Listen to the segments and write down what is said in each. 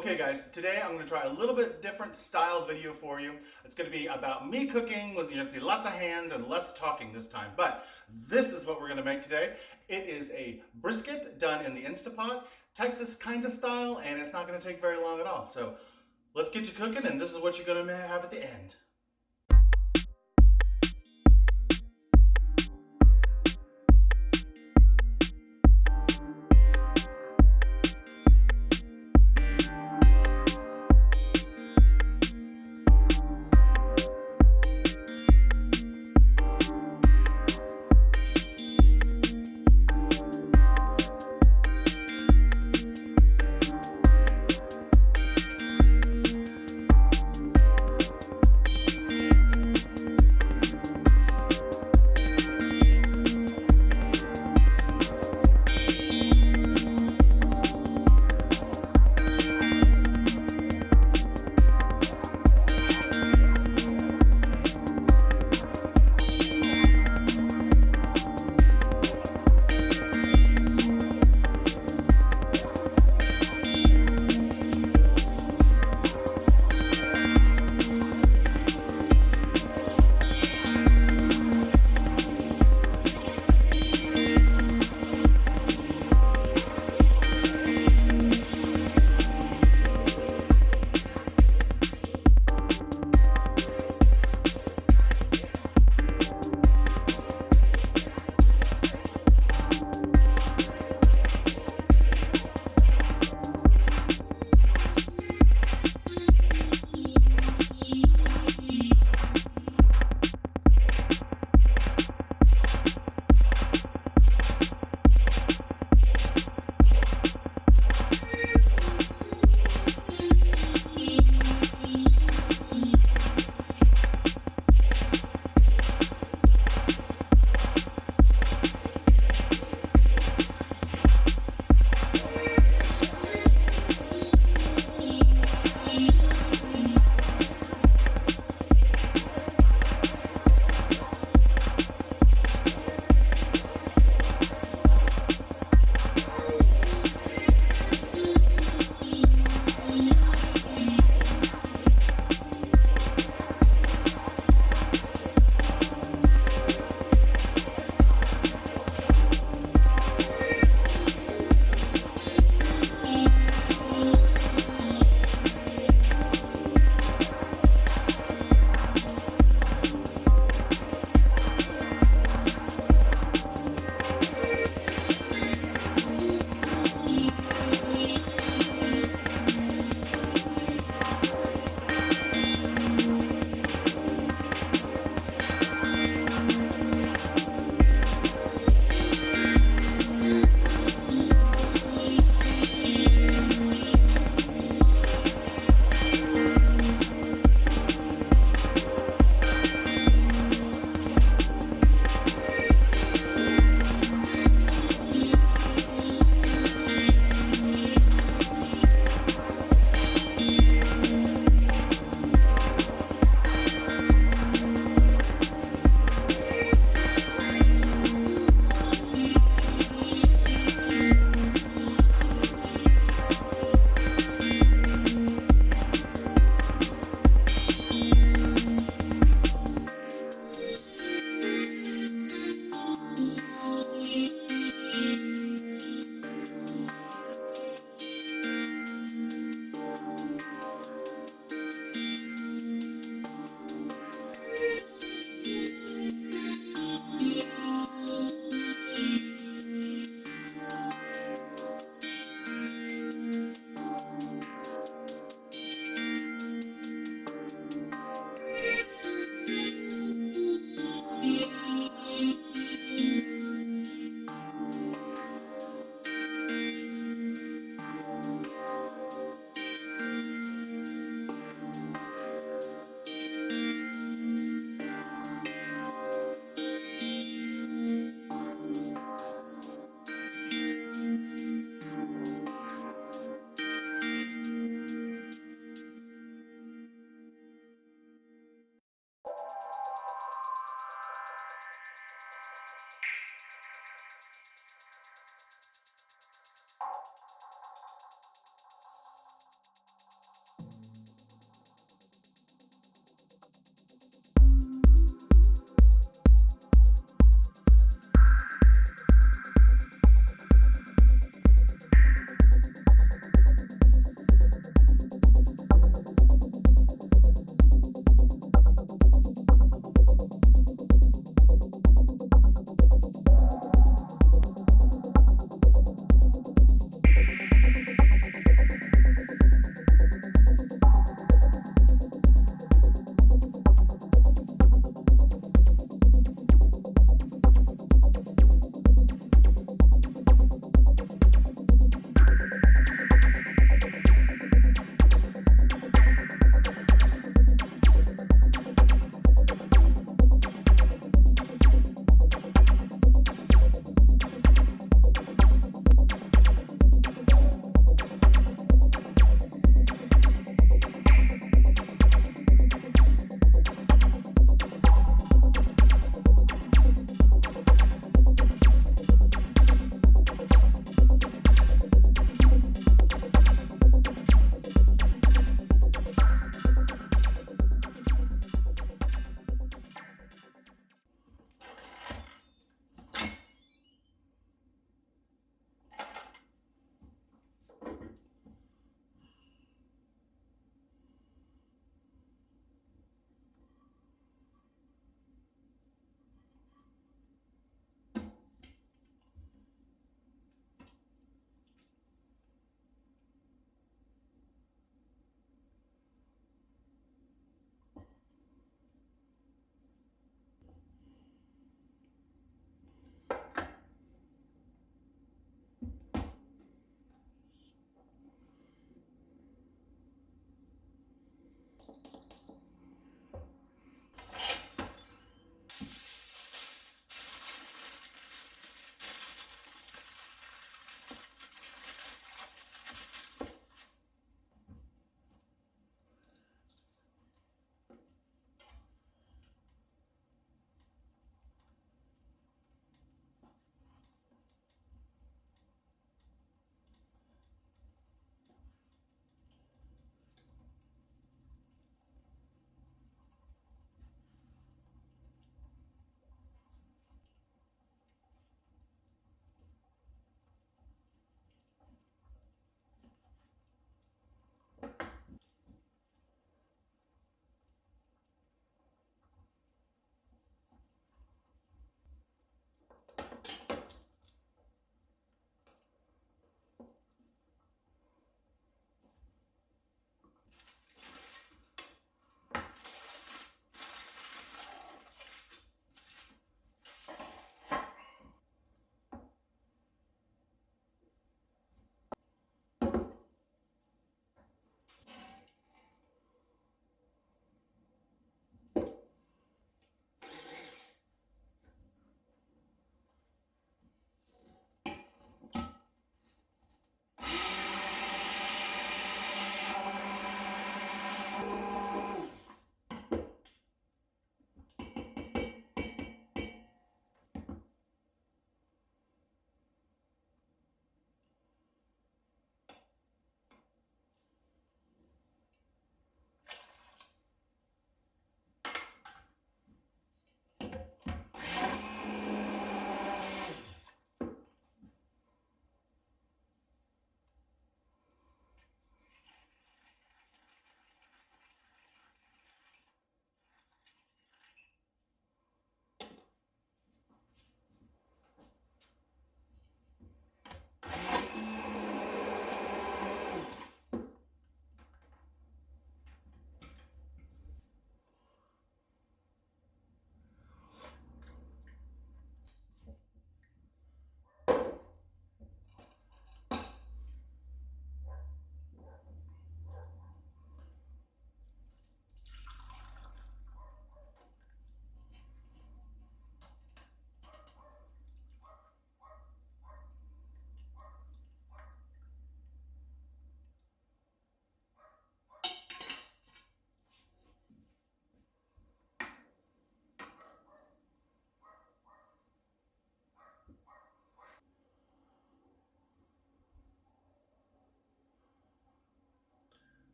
Okay guys, today I'm going to try a little bit different style video for you. It's going to be about me cooking. You're going to see lots of hands and less talking this time. But this is what we're going to make today. It is a brisket done in the Instapot, Texas kind of style, and it's not going to take very long at all. So let's get to cooking, and this is what you're going to have at the end.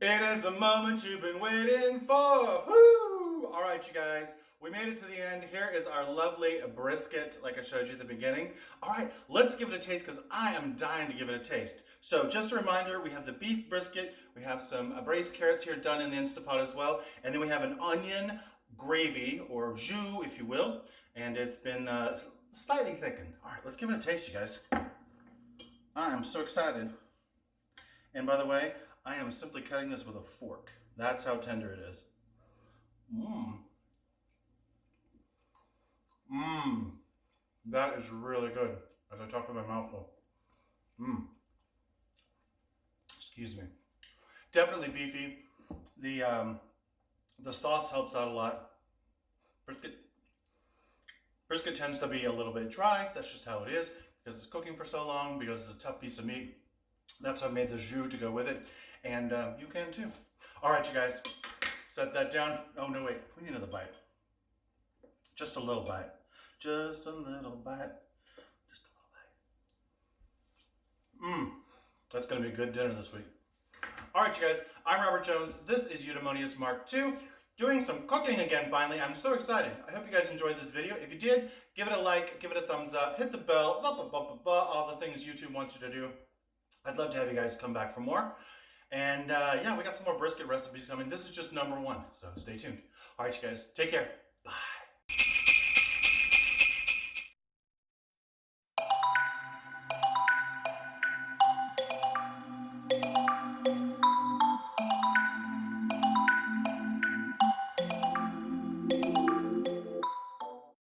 It is the moment you've been waiting for. Woo! All right, you guys, we made it to the end. Here is our lovely brisket, like I showed you at the beginning. All right, let's give it a taste because I am dying to give it a taste. So just a reminder, we have the beef brisket. We have some braised carrots here done in the Instapot as well. And then we have an onion gravy, or jus, if you will. And it's been slightly thickened. All right, let's give it a taste, you guys. I am so excited. And by the way, I am simply cutting this with a fork. That's how tender it is. That is really good. As I talk with my mouth full. Excuse me. Definitely beefy. The sauce helps out a lot. Brisket tends to be a little bit dry. That's just how it is because it's cooking for so long, because it's a tough piece of meat. That's why I made the jus to go with it. And you can too. All right, you guys, set that down. Oh, no, wait, we need another bite. Just a little bite. Just a little bite. Just a little bite. That's gonna be a good dinner this week. All right, you guys, I'm Robert Jones. This is Eudaemonius Mark II. Doing some cooking again, finally. I'm so excited. I hope you guys enjoyed this video. If you did, give it a like, give it a thumbs up, hit the bell, all the things YouTube wants you to do. I'd love to have you guys come back for more. And yeah, we got some more brisket recipes coming. This is just #1, so stay tuned. All right, you guys, take care. Bye.